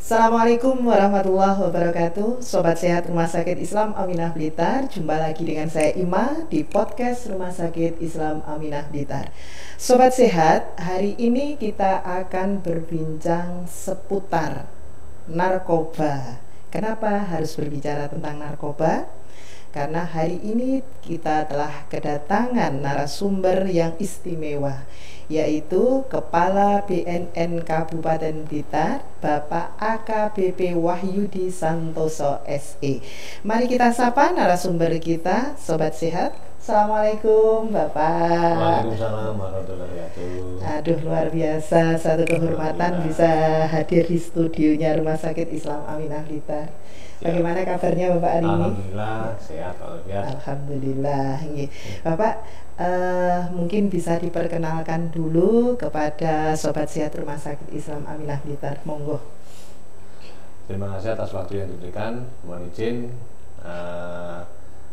Assalamualaikum warahmatullahi wabarakatuh. Sobat sehat Rumah Sakit Islam Aminah Blitar, jumpa lagi dengan saya Ima di podcast Rumah Sakit Islam Aminah Blitar. Sobat sehat, hari ini kita akan berbincang seputar narkoba. Kenapa harus berbicara tentang narkoba? Karena hari ini kita telah kedatangan narasumber yang istimewa, yaitu Kepala BNN Kabupaten Blitar, Bapak AKBP Wahyudi Santoso SE. Mari kita sapa narasumber kita, Sobat Sehat. Assalamualaikum Bapak. Waalaikumsalam warahmatullahi wabarakatuh. Aduh, luar biasa, satu kehormatan bisa hadir di studionya Rumah Sakit Islam Aminah Blitar. Bagaimana kabarnya Bapak hari ini? Alhamdulillah sehat walafiat. Alhamdulillah. Bapak mungkin bisa diperkenalkan dulu kepada Sobat Sehat Rumah Sakit Islam Aminah Blitar. Monggo. Terima kasih atas waktu yang diberikan. Mohon izin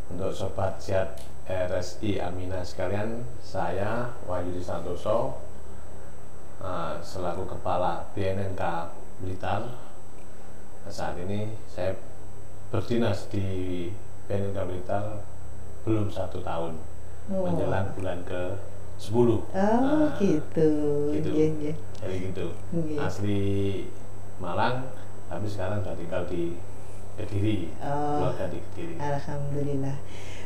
untuk Sobat Sehat RSI Aminah sekalian, saya Wahyudi Santoso selaku Kepala BNNK Blitar. Saat ini saya berdinas di BNNK Blitar belum 1 tahun, menjelang bulan ke-10. Gitu. Yeah. Jadi gitu. Asli Malang, tapi sekarang sudah tinggal di Kediri, keluarga di Kediri. Alhamdulillah.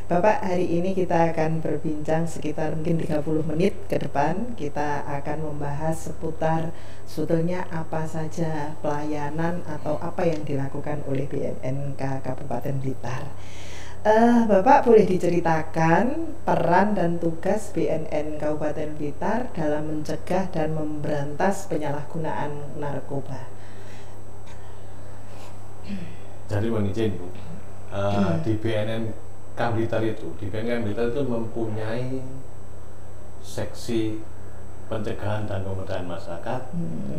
Bapak, hari ini kita akan berbincang sekitar mungkin 30 menit ke depan. Kita akan membahas seputar sebetulnya apa saja pelayanan atau apa yang dilakukan oleh BNNK Kabupaten Blitar. Bapak, boleh diceritakan peran dan tugas BNN Kabupaten Blitar dalam mencegah dan memberantas penyalahgunaan narkoba? Jadi mohon izin Bu, di BNN Blitar itu, di BNN Blitar itu mempunyai seksi pencegahan dan pemberdayaan masyarakat,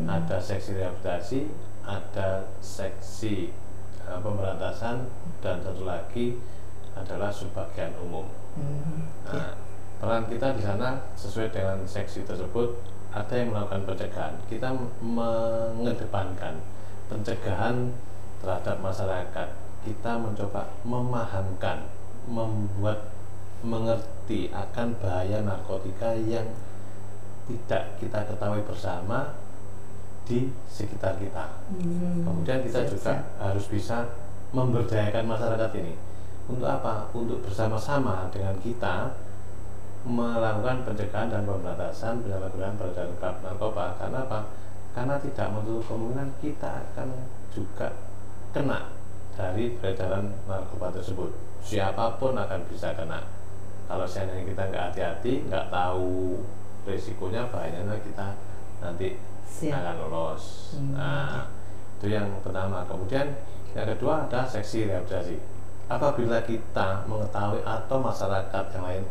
ada seksi rehabilitasi, ada seksi pemberantasan, dan satu lagi adalah subbagian umum. Peran kita di sana sesuai dengan seksi tersebut, ada yang melakukan pencegahan. Kita mengedepankan pencegahan terhadap masyarakat. Kita mencoba memahamkan, membuat mengerti akan bahaya narkotika yang tidak kita ketahui bersama di sekitar kita. Kemudian kita juga harus bisa memberdayakan masyarakat ini. Untuk apa? Untuk bersama-sama dengan kita melakukan pencegahan dan pemberantasan penyalahgunaan peredaran narkoba. Karena apa? Karena tidak menutup kemungkinan kita akan juga kena dari peredaran narkoba tersebut. Siapapun akan bisa kena. Kalau seandainya kita nggak hati-hati, nggak tahu risikonya, bahayanya, kita nanti akan lolos. Nah, itu yang pertama. Kemudian yang kedua ada seksi rehabilitasi. Apabila kita mengetahui atau masyarakat yang lain,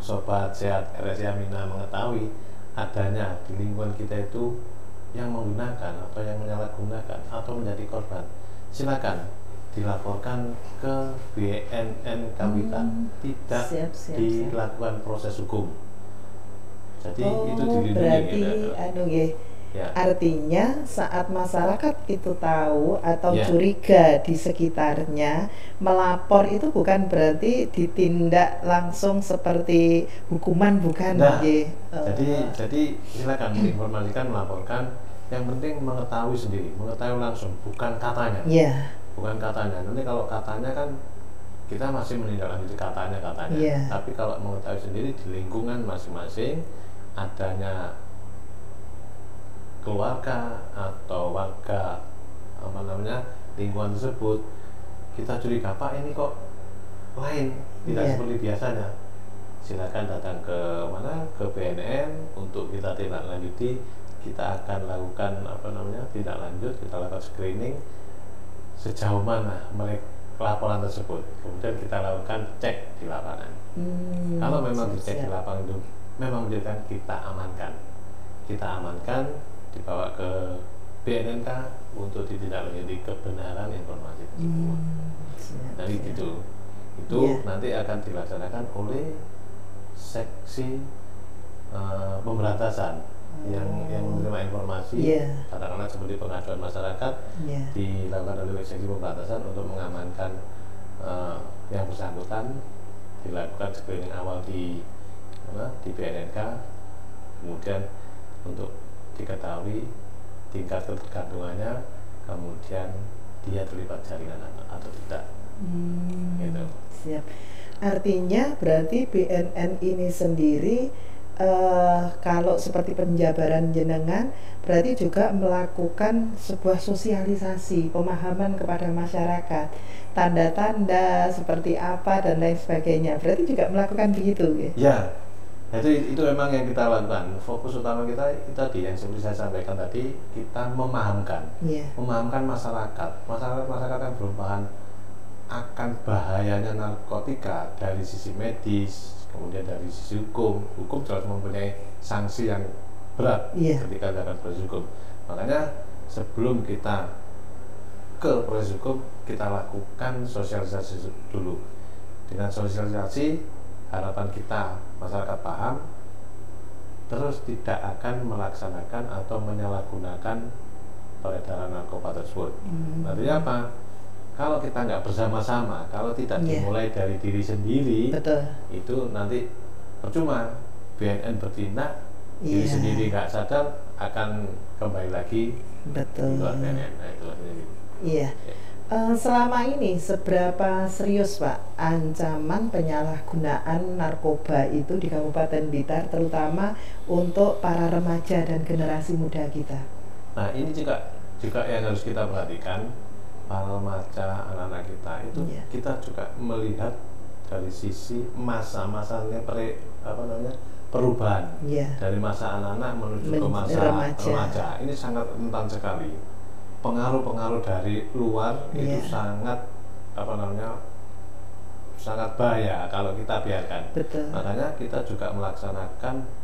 Sobat Sehat RSI Aminah mengetahui adanya di lingkungan kita itu yang menggunakan atau yang menyalahgunakan atau menjadi korban, silakan dilaporkan ke BNN Blitar. Tidak dilakukan proses hukum. Jadi itu dilindungi. Berarti artinya saat masyarakat itu tahu atau curiga di sekitarnya, melapor itu bukan berarti ditindak langsung seperti hukuman, bukan? Jadi silakan menginformasikan, melaporkan. Yang penting mengetahui sendiri, mengetahui langsung, bukan katanya. Bukan katanya. Nanti kalau katanya kan kita masih menindaklanjuti katanya. Tapi kalau mengetahui sendiri di lingkungan masing-masing, adanya keluarga atau warga lingkungan tersebut, kita curiga, Pak, ini kok lain, tidak seperti biasanya, silakan datang ke BNN untuk kita tindak lanjuti. Kita akan lakukan tindak lanjut, kita lakukan screening sejauh mana mereka laporan tersebut, kemudian kita lakukan cek di lapangan. Kalau memang dicek di lapangan itu memang menjadikan, kita amankan, dibawa ke BNNK untuk ditindaklanjuti kebenaran informasi tersebut. Jadi itu nanti akan dilaksanakan oleh seksi pemberantasan. yang menerima informasi, katakanlah seperti pengaduan masyarakat, dilakukan oleh seksi pembatasan untuk mengamankan yang bersangkutan, dilakukan screening awal di BNNK, kemudian untuk diketahui tingkat ketergantungannya, kemudian dia terlibat jaringan atau tidak. Gitu. Siap. Artinya berarti BNN ini sendiri kalau seperti penjabaran jenengan berarti juga melakukan sebuah sosialisasi pemahaman kepada masyarakat, tanda-tanda seperti apa dan lain sebagainya, berarti juga melakukan begitu ya? Itu memang yang kita lakukan. Fokus utama kita itu tadi yang seperti saya sampaikan tadi, kita memahamkan masyarakat yang belum paham akan bahayanya narkotika dari sisi medis, kemudian dari sisi hukum jelas mempunyai sanksi yang berat ketika dalam proses hukum. Makanya sebelum kita ke proses hukum, kita lakukan sosialisasi dulu. Dengan sosialisasi, harapan kita masyarakat paham, terus tidak akan melaksanakan atau menyalahgunakan peredaran narkoba tersebut. Artinya apa? Kalau kita nggak bersama-sama, kalau tidak dimulai dari diri sendiri, itu nanti percuma. BNN bertindak, diri sendiri nggak sadar, akan kembali lagi di luar BNN. Nah, itu selama ini seberapa serius Pak ancaman penyalahgunaan narkoba itu di Kabupaten Blitar, terutama untuk para remaja dan generasi muda kita? Nah, ini juga yang harus kita perhatikan. Para remaja, anak-anak kita itu kita juga melihat dari sisi masa-masanya perubahan dari masa anak-anak menuju ke masa remaja. Ini sangat rentan sekali. Pengaruh-pengaruh dari luar itu sangat sangat bahaya kalau kita biarkan. Makanya kita juga melaksanakan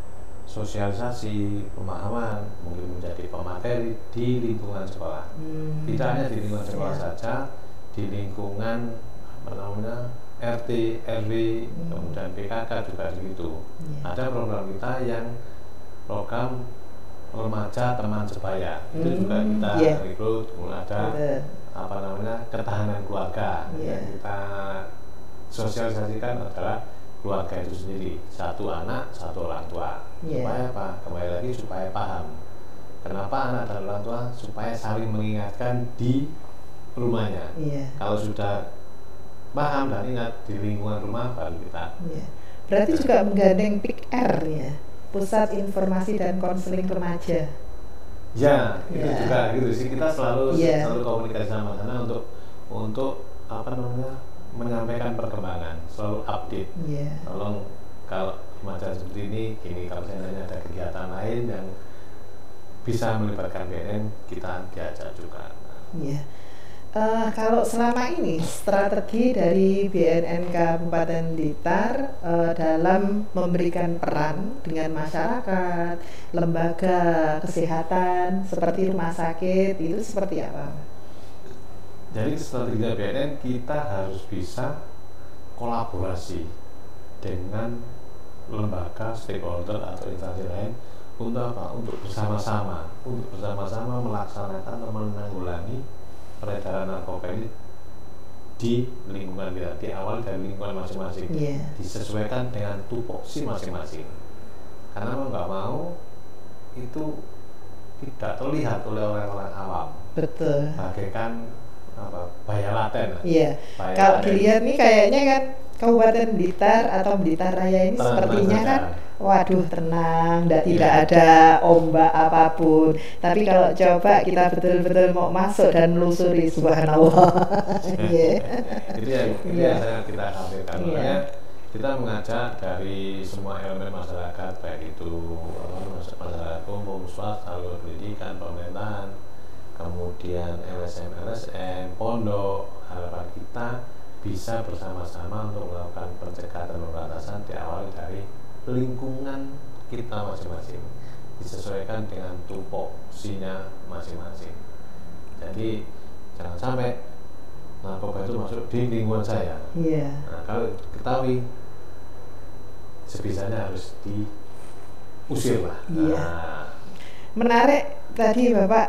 sosialisasi, pemahaman, mungkin menjadi pemateri di lingkungan sekolah. Tidak hanya di lingkungan sekolah saja, di lingkungan RT, RW, kemudian PKK juga begitu. Ada program kita yang program remaja teman sebaya. Itu juga kita rekrut, kemudian ada ketahanan keluarga. Yang kita sosialisasikan adalah keluarga itu sendiri, satu anak, satu orang tua. Supaya apa? Kembali lagi supaya paham. Kenapa anak dan orang tua? Supaya saling mengingatkan di rumahnya. Kalau sudah paham dan ingat di lingkungan rumah, baru kita. Berarti juga menggandeng PIKR ya, Pusat Informasi dan Konseling Remaja. Itu juga gitu sih. Kita selalu komunikasi sama sana untuk menyampaikan perkembangan, selalu update. Tolong kalau remaja seperti ini, gini, kalau seandainya ada kegiatan lain yang bisa melibatkan BNN, kita diajak juga. Kalau selama ini strategi dari BNN Kabupaten Blitar dalam memberikan peran dengan masyarakat, lembaga kesehatan seperti rumah sakit itu seperti apa? Jadi strategi BNN kita harus bisa kolaborasi dengan lembaga, stakeholder atau instansi lain untuk apa? Untuk bersama-sama melaksanakan atau menanggulangi peredaran narkoba ini di lingkungan kita, di awal dari lingkungan masing-masing, disesuaikan dengan tupoksi masing-masing. Karena mau nggak mau itu tidak terlihat oleh orang-orang awam. Bagaikan bahaya laten. Kalau dilihat nih kayaknya kan Kabupaten Blitar atau Blitar Raya ini sepertinya kan waduh tenang, tidak ada ombak apapun. Tapi kalau coba kita betul-betul mau masuk dan melusuri, subhanallah. Itu yang kita sampaikan. Kita mengajak dari semua elemen masyarakat, baik itu masyarakat umum, swasta, pendidikan, pemerintahan, kemudian LSM, pondok. Harapan kita bisa bersama-sama untuk melakukan pencegahan dan pemberantasan diawali dari lingkungan kita masing-masing, disesuaikan dengan tupoksinya masing-masing. Jadi jangan sampai narkoba itu masuk di lingkungan saya. Nah, kalau ketahui sebisanya harus diusir lah. menarik tadi Bapak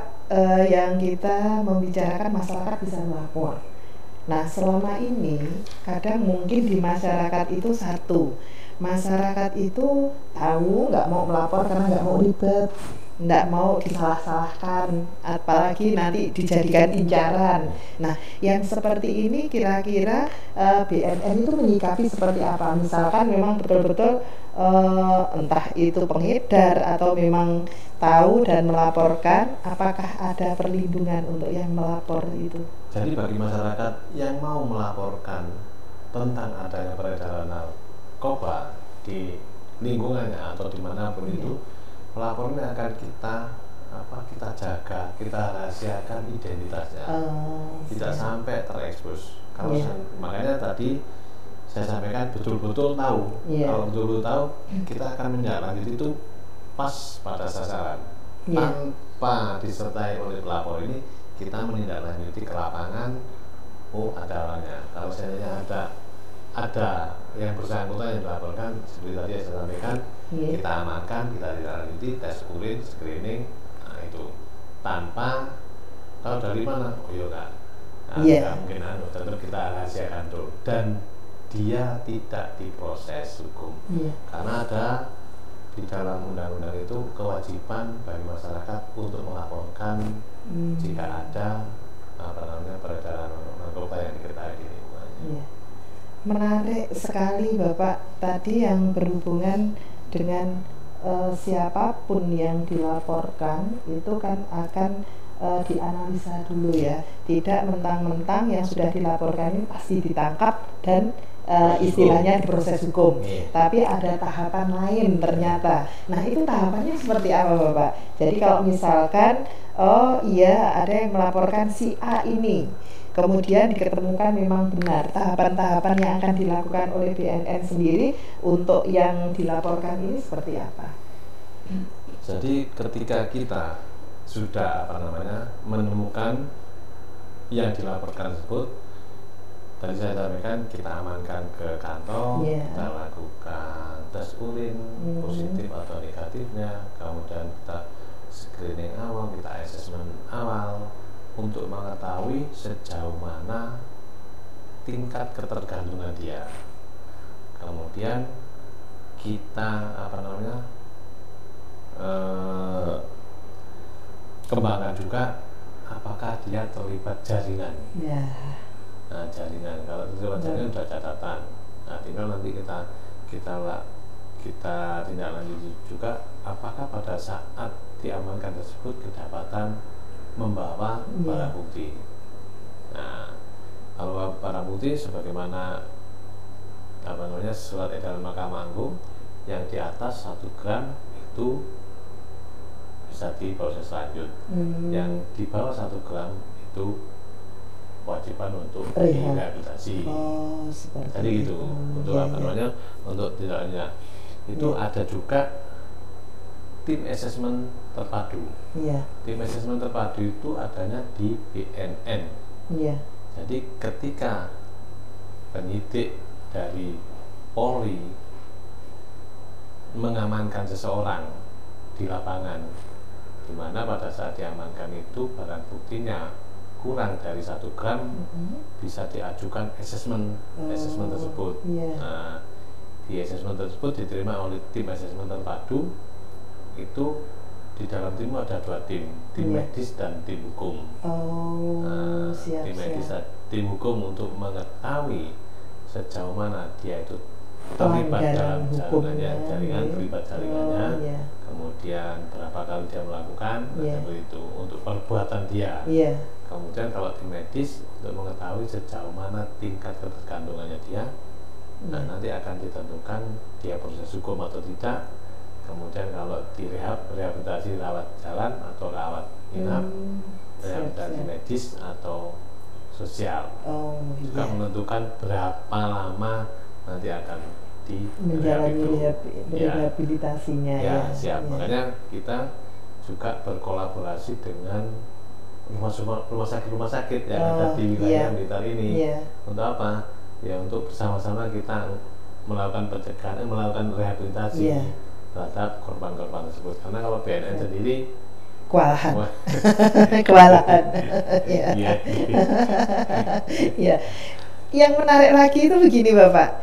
yang kita membicarakan masyarakat bisa melapor. Nah, selama ini kadang mungkin di masyarakat itu satu, masyarakat itu tahu nggak mau melapor karena nggak mau ribet, nggak mau disalah-salahkan, apalagi nanti dijadikan incaran. Nah, yang seperti ini kira-kira BNN itu menyikapi seperti apa? Misalkan memang betul-betul entah itu pengedar atau memang tahu dan melaporkan, apakah ada perlindungan untuk yang melapor itu? Jadi bagi masyarakat yang mau melaporkan tentang adanya peredaran narkoba di lingkungannya atau dimanapun itu, pelapornya akan kita jaga, kita rahasiakan identitasnya, tidak sampai terekspos. Kalau makanya tadi saya sampaikan betul-betul tahu, kalau betul-betul tahu kita akan menindaklanjuti itu pas pada sasaran, tanpa disertai oleh pelapor ini. Kita menindaklanjuti ke lapangan, ada orangnya. Kalau seandainya ada yang bersangkutan yang dilaporkan, seperti tadi saya sampaikan, kita amankan, kita tindak-lanjuti, tes urin, screening, nah itu tanpa tahu dari mana, nggak mungkin tetap kita rahasiakan dulu, dan dia tidak diproses hukum, karena ada di dalam undang-undang itu kewajiban bagi masyarakat untuk melaporkan jika ada peredaran narkoba yang diketahui di lingkungannya. Menarik sekali Bapak tadi yang berhubungan dengan siapapun yang dilaporkan itu kan akan dianalisa dulu ya, tidak mentang-mentang yang sudah dilaporkan ini pasti ditangkap dan istilahnya diproses hukum, tapi ada tahapan lain ternyata. Nah, itu tahapannya seperti apa Bapak? Jadi kalau misalkan ada yang melaporkan si A ini, kemudian diketemukan memang benar, tahapan-tahapan yang akan dilakukan oleh BNN sendiri untuk yang dilaporkan ini seperti apa? Jadi ketika kita sudah menemukan yang dilaporkan tersebut, tadi saya sampaikan kita amankan ke kantor, kita lakukan tes urin positif atau negatifnya, kemudian kita screening awal, kita asesmen awal untuk mengetahui sejauh mana tingkat ketergantungan dia. Kemudian kita kembangkan juga apakah dia terlibat jaringan. Nah, jaringan, kalau terlibat jaringan sudah catatan. Nah, tinggal nanti kita tindak lanjuti juga apakah pada saat diamankan tersebut kedapatan membawa barang bukti. Nah, kalau barang bukti sebagaimana surat edaran Mahkamah Agung yang di atas 1 gram itu bisa diproses lanjut, yang di bawah 1 gram itu kewajiban untuk direhabilitasi. Jadi gitu, untuk untuk tindakannya itu ada juga tim asesmen terpadu. Tim asesmen terpadu itu adanya di BNN. Jadi ketika penyidik dari Polri mengamankan seseorang di lapangan, di mana pada saat diamankan itu barang buktinya kurang dari 1 gram, bisa diajukan asesmen tersebut. Nah, di asesmen tersebut diterima oleh tim asesmen terpadu. Itu di dalam tim ada 2 tim medis dan tim hukum. Tim medis dan tim hukum untuk mengetahui sejauh mana dia itu terlibat dalam jaringan, kemudian berapa kali dia melakukan, seperti itu untuk perbuatan dia. Kemudian kalau tim medis untuk mengetahui sejauh mana tingkat ketergantungannya dia, nah nanti akan ditentukan dia proses hukum atau tidak. Kemudian kalau rehabilitasi rawat jalan atau rawat inap, rehabilitasi medis atau sosial, juga menentukan berapa lama nanti akan menjalani rehabilitasinya. Siap. Makanya kita juga berkolaborasi dengan rumah sakit yang ada di wilayah Blitar ini. Untuk apa? Ya untuk bersama-sama kita melakukan pencegahan, melakukan rehabilitasi terhadap korban-korban tersebut. Karena kalau BNN sendiri kewalahan. Wah. Kewalahan. Ya. Iya. Ya. Yang menarik lagi itu begini Bapak,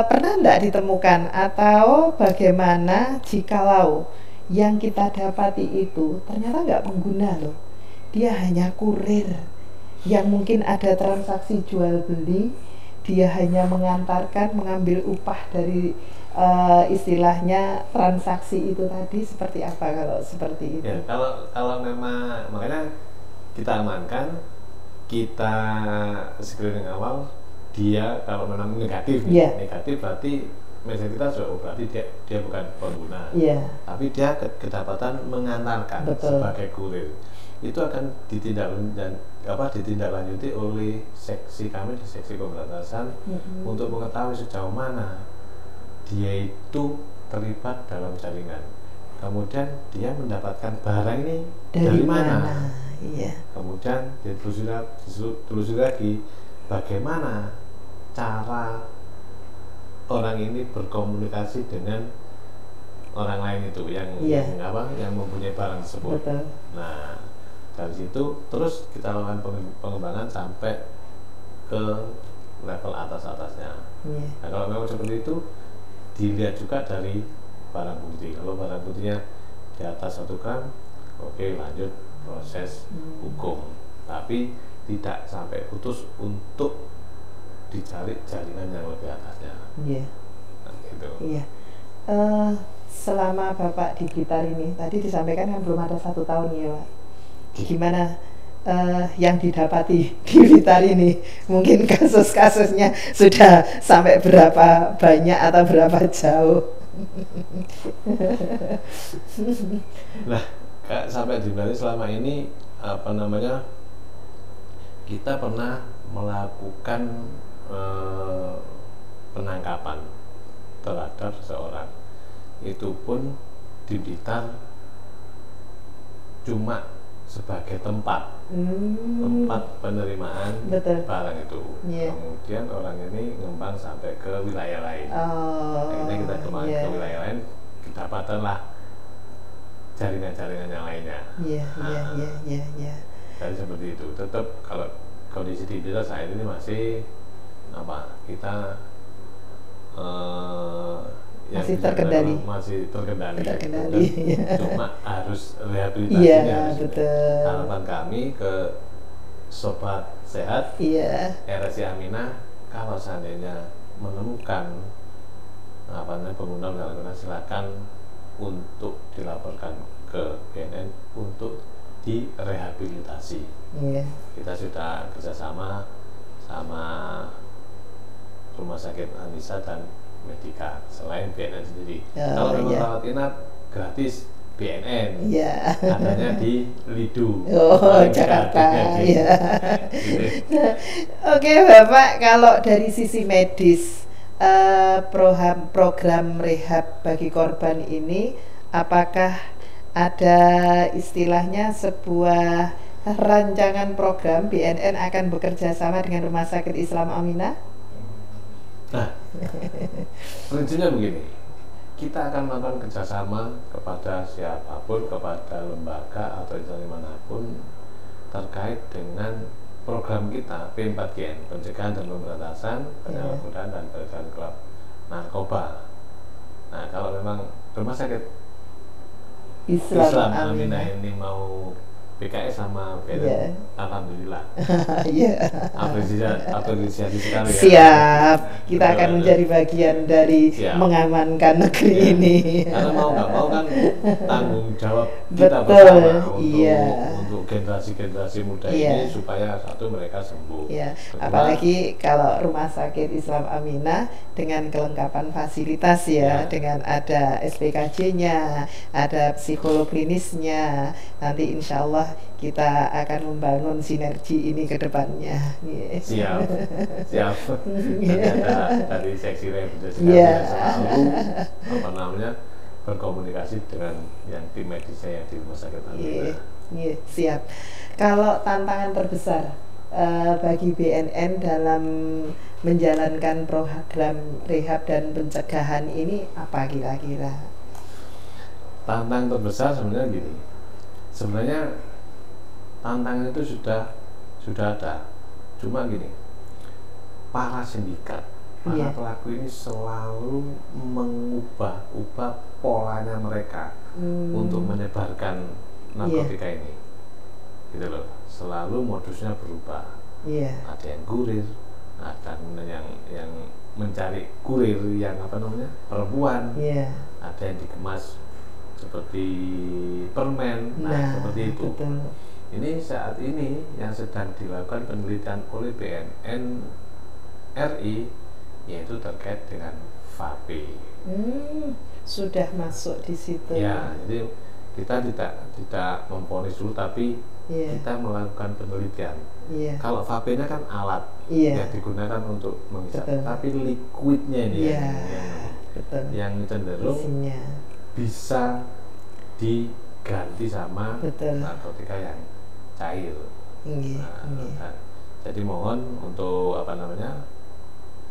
pernah enggak ditemukan atau bagaimana jikalau yang kita dapati itu ternyata nggak pengguna loh, dia hanya kurir yang mungkin ada transaksi jual beli, dia hanya mengantarkan, mengambil upah dari istilahnya transaksi itu tadi. Seperti apa kalau seperti itu? Ya, kalau memang makanya kita amankan, kita screening awal, dia kalau memang negatif nih, negatif berarti message kita sudah berarti dia bukan pengguna, tapi dia kedapatan mengantarkan. Betul. Sebagai kurir, itu akan ditindaklanjuti oleh seksi kami di seksi pemberantasan untuk mengetahui sejauh mana dia itu terlibat dalam jaringan, kemudian dia mendapatkan barang ini dari mana. Kemudian ditelusuri lagi bagaimana cara orang ini berkomunikasi dengan orang lain itu yang mempunyai barang tersebut. Betul. Nah, dari situ terus kita lakukan pengembangan sampai ke level atasnya. Nah, kalau memang seperti itu dilihat juga dari barang bukti. Kalau barang buktinya di atas 1 gram, oke, lanjut proses hukum, tapi tidak sampai putus untuk dicari jaringan yang lebih atasnya. Nah, gitu. Selama Bapak di Blitar ini, tadi disampaikan kan belum ada 1 tahun ya Pak. Gimana yang didapati di Blitar ini? Mungkin kasus-kasusnya sudah sampai berapa banyak atau berapa jauh? Nah, sampai di Blitar selama ini kita pernah melakukan penangkapan terhadap seseorang, itu pun di Blitar cuma sebagai tempat penerimaan barang itu. Kemudian orang ini ngembang sampai ke wilayah lain. Akhirnya kita kembali ke wilayah lain, kedapatanlah jaringan-jaringan yang lainnya. Jadi seperti itu. Tetap kalau kondisi di Blitar saat ini masih kita masih terkendali. Cuma harus rehabilitasinya. Harapan kami ke Sobat Sehat RSI Aminah, kalau seandainya menemukan pengguna menyalahgunakan, silakan untuk dilaporkan ke BNN untuk direhabilitasi. Kita sudah kerjasama sama Rumah Sakit Anissa dan Medika selain BNN sendiri. Kalau memang rawat inap gratis BNN, adanya di Lidu, Jakarta. Oke Bapak, kalau dari sisi medis, program rehab bagi korban ini, apakah ada istilahnya sebuah rancangan program BNN akan bekerja sama dengan Rumah Sakit Islam Aminah? Nah, prinsipnya begini, kita akan melakukan kerjasama kepada siapapun, kepada lembaga atau instansi manapun terkait dengan program kita P4GN, pencegahan dan pemberantasan penyalahgunaan dan peredaran gelap narkoba. Nah, kalau memang Rumah Sakit Islam Aminah ini mau PKS sama BNN, alhamdulillah. Apresiasi sekali ya. Siap, kita akan menjadi bagian dari mengamankan negeri ini. Karena mau nggak mau kan tanggung jawab kita bersama untuk generasi muda ini supaya mereka sembuh. Kedua, apalagi kalau Rumah Sakit Islam Aminah dengan kelengkapan fasilitas dengan ada SPKJ-nya, ada psikolog klinisnya. Nanti insya Allah kita akan membangun sinergi ini ke depannya. Siap. Ada dari seksi rehabilitasi selalu berkomunikasi dengan yang tim medisnya yang di Rumah Sakit Aminah. Siap. Kalau tantangan terbesar bagi BNN dalam menjalankan program rehab dan pencegahan ini apa kira-kira? Tantangan terbesar sebenarnya gini, sebenarnya tantangan itu sudah ada, cuma gini, para sindikat, para pelaku ini selalu mengubah polanya mereka untuk menyebarkan narkotika ini, gitu loh. Selalu modusnya berubah. Ada yang kurir, ada yang mencari kurir yang perempuan, ada yang dikemas seperti permen, seperti itu. Betul. Ini saat ini yang sedang dilakukan penelitian oleh BNN RI, yaitu terkait dengan vape. Sudah masuk di situ. Ya, jadi kita tidak memvonis dulu, tapi kita melakukan penelitian. Kalau vape-nya kan alat yang digunakan untuk menghisap, tapi liquidnya ini yang cenderung bisa diganti sama narkotika yang cair. Jadi mohon untuk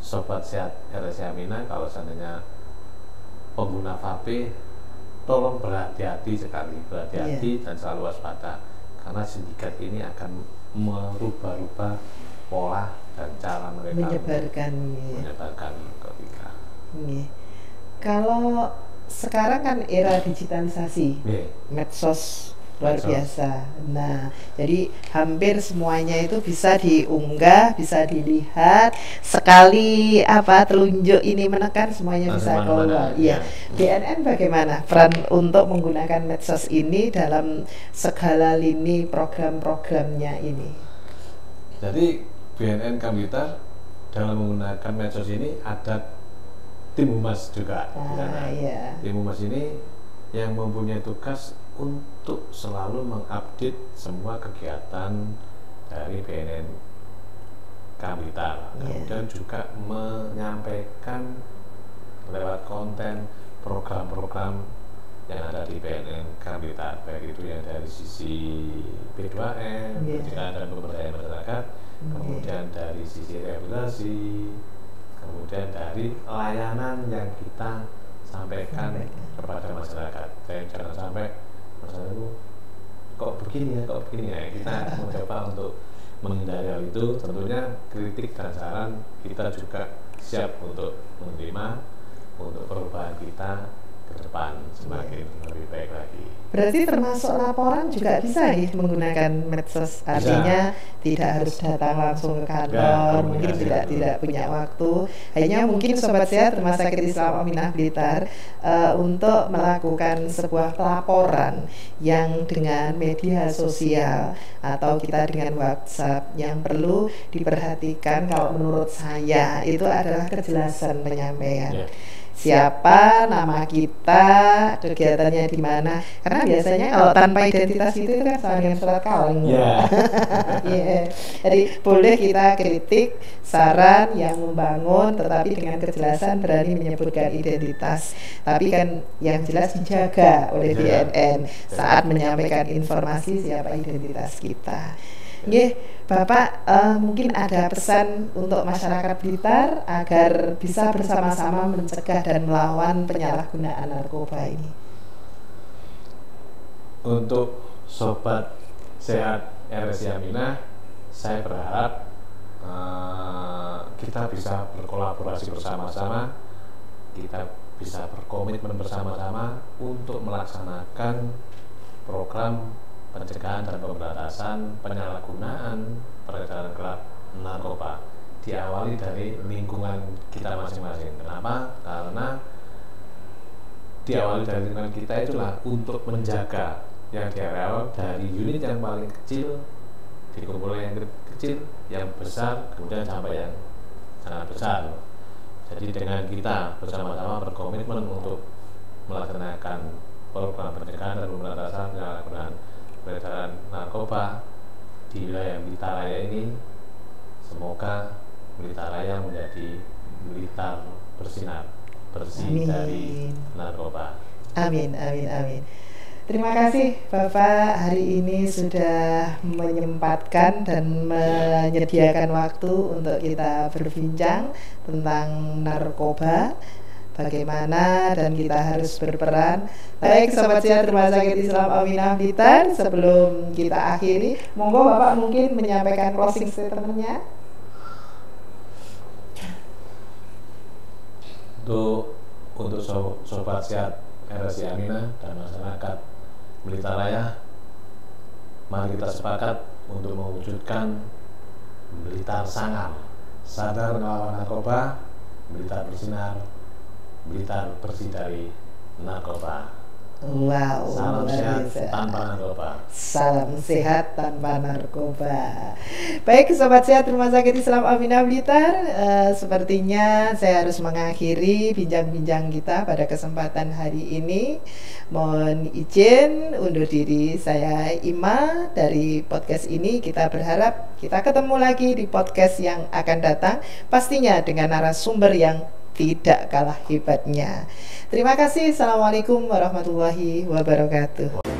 sobat sehat RSI Aminah, kalau seandainya pengguna vape, tolong berhati-hati sekali, dan selalu waspada, karena sindikat ini akan merubah-rubah pola dan cara mereka menyebarkan narkotika. Kalau sekarang kan era digitalisasi, medsos luar biasa. Nah, jadi hampir semuanya itu bisa diunggah, bisa dilihat, sekali telunjuk ini menekan semuanya bisa keluar. BNN bagaimana peran untuk menggunakan medsos ini dalam segala lini program-programnya ini? Jadi BNN Blitar dalam menggunakan medsos ini ada tim humas juga. Tim humas ini yang mempunyai tugas untuk selalu mengupdate semua kegiatan dari BNN Blitar, kemudian juga menyampaikan lewat konten program-program yang ada di BNN Blitar, baik itu yang dari sisi P2M, pencegahan dan pemberdayaan masyarakat, kemudian dari sisi rehabilitasi, kemudian dari layanan yang kita sampaikan kepada masyarakat. Jangan sampai masyarakat itu kok begini ya. Kita mencoba untuk menghindari hal itu. Tentunya kritik dan saran kita juga siap untuk menerima, untuk perubahan kita ke depan semakin lebih baik lagi. Berarti termasuk laporan juga bisa menggunakan medsos, artinya tidak harus datang langsung ke kantor, mungkin tidak punya waktu, hanya mungkin Sobat Sehat Rumah Sakit Islam Aminah Blitar untuk melakukan sebuah pelaporan yang dengan media sosial atau kita dengan WhatsApp. Yang perlu diperhatikan kalau menurut saya itu adalah kejelasan penyampaian. Siapa, nama kita, kegiatannya di mana. Karena biasanya kalau tanpa identitas itu kan sama dengan surat kaleng. Jadi boleh kita kritik, saran yang membangun, tetapi dengan kejelasan berani menyebutkan identitas. Tapi kan yang jelas dijaga oleh BNN saat menyampaikan informasi siapa identitas kita. Bapak, mungkin ada pesan untuk masyarakat Blitar agar bisa bersama-sama mencegah dan melawan penyalahgunaan narkoba ini. Untuk sobat sehat RSI Aminah, saya berharap kita bisa berkolaborasi bersama-sama, kita bisa berkomitmen bersama-sama untuk melaksanakan program pencegahan dan pemberantasan penyalahgunaan peredaran gelap narkoba, diawali dari lingkungan kita masing-masing. Kenapa? Karena diawali dari lingkungan kita itulah untuk menjaga yang diawal dari unit yang paling kecil, dikumpulkan yang kecil, yang besar, kemudian sampai yang sangat besar. Jadi dengan kita bersama-sama berkomitmen untuk melaksanakan program pencegahan dan pemberantasan penyalahgunaan peredaran narkoba di wilayah Blitar Raya ini, semoga Blitar Raya menjadi Blitar bersinar, bersih dari narkoba. Amin. Terima kasih Bapak hari ini sudah menyempatkan dan menyediakan waktu untuk kita berbincang tentang narkoba. bagaimana dan kita harus berperan. Baik Sobat Sehat Rumah Sakit Islam Aminah Blitar, sebelum kita akhiri, monggo Bapak mungkin menyampaikan closing statement-nya. Untuk Sobat Sehat RSI Aminah dan masyarakat Blitar Raya, mari kita sepakat untuk mewujudkan Blitar Sangar, sadar melawan narkoba, Blitar bersinar, Blitar bersih dari narkoba. Wow, salam sehat tanpa narkoba. Salam sehat tanpa narkoba. Baik Sobat Sehat Rumah Sakit Islam Aminah Blitar, sepertinya saya harus mengakhiri bincang-bincang kita pada kesempatan hari ini. Mohon izin undur diri, saya Ima dari podcast ini. Kita berharap kita ketemu lagi di podcast yang akan datang, pastinya dengan narasumber yang tidak kalah hebatnya. Terima kasih. Assalamualaikum warahmatullahi wabarakatuh.